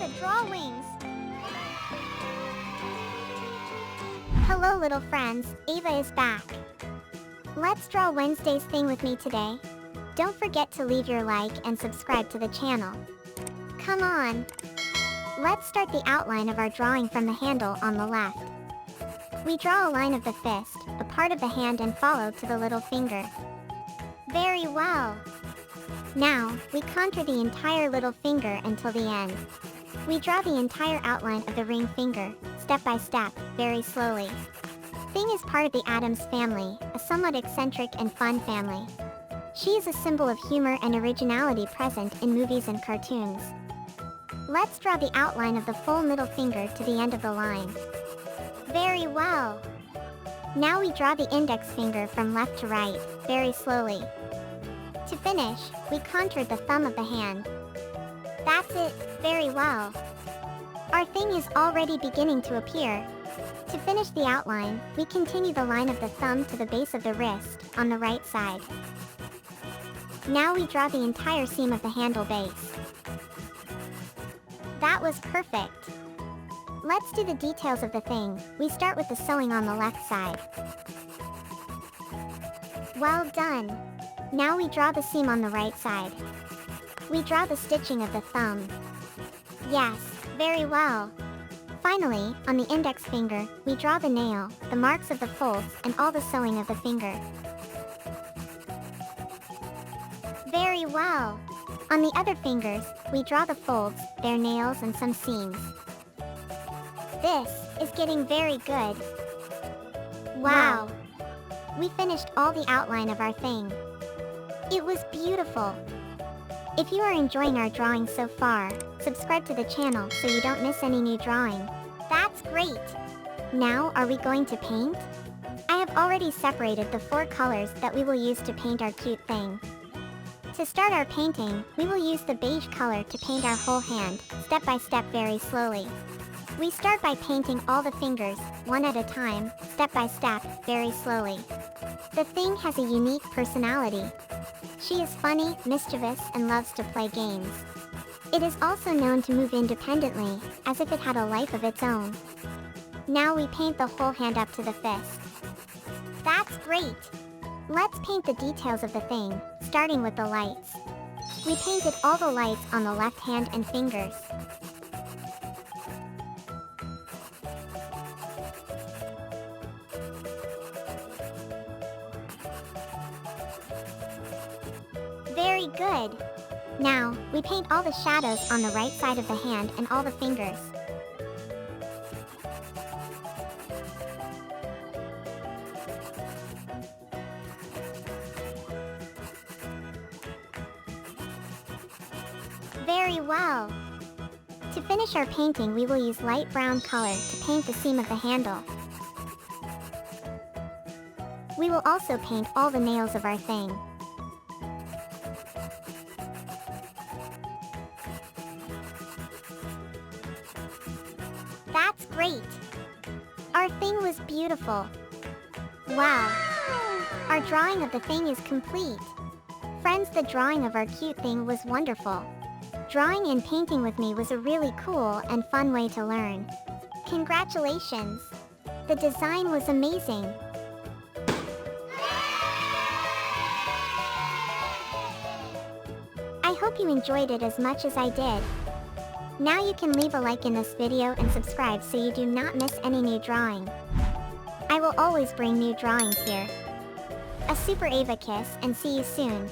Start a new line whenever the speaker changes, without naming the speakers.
Ava drawings. Hello little friends, Ava is back. Let's draw Wednesday's thing with me today. Don't forget to leave your like and subscribe to the channel. Come on. Let's start the outline of our drawing from the handle on the left. We draw a line of the fist, a part of the hand, and follow to the little finger. Very well. Now, we contour the entire little finger until the end. We draw the entire outline of the ring finger, step by step, very slowly. Thing is part of the Addams family, a somewhat eccentric and fun family. She is a symbol of humor and originality present in movies and cartoons. Let's draw the outline of the full middle finger to the end of the line. Very well. Now we draw the index finger from left to right, very slowly. To finish, we contoured the thumb of the hand. That's it, very well. Our thing is already beginning to appear. To finish the outline, we continue the line of the thumb to the base of the wrist, on the right side. Now we draw the entire seam of the handle base. That was perfect. Let's do the details of the thing. We start with the sewing on the left side. Well done. Now we draw the seam on the right side. We draw the stitching of the thumb. Yes, very well. Finally, on the index finger, we draw the nail, the marks of the folds, and all the sewing of the finger. Very well. On the other fingers, we draw the folds, their nails, and some seams. This is getting very good. Wow. We finished all the outline of our thing. It was beautiful. If you are enjoying our drawing so far, subscribe to the channel so you don't miss any new drawing. That's great. Now, are we going to paint? I have already separated the 4 colors that we will use to paint our cute thing. To start our painting, we will use the beige color to paint our whole hand, step by step, very slowly. We start by painting all the fingers, one at a time, step by step, very slowly. The thing has a unique personality. She is funny, mischievous, and loves to play games. It is also known to move independently, as if it had a life of its own. Now we paint the whole hand up to the fist. That's great! Let's paint the details of the thing, starting with the lights. We painted all the lights on the left hand and fingers. Very good. Now, we paint all the shadows on the right side of the hand and all the fingers. Very well. To finish our painting, we will use light brown color to paint the seam of the handle. We will also paint all the nails of our thing. That's great! Our thing was beautiful. Wow! Our drawing of the thing is complete. Friends, the drawing of our cute thing was wonderful. Drawing and painting with me was a really cool and fun way to learn. Congratulations! The design was amazing. I hope you enjoyed it as much as I did. Now you can leave a like in this video and subscribe so you do not miss any new drawing. I will always bring new drawings here. A super Ava kiss and see you soon.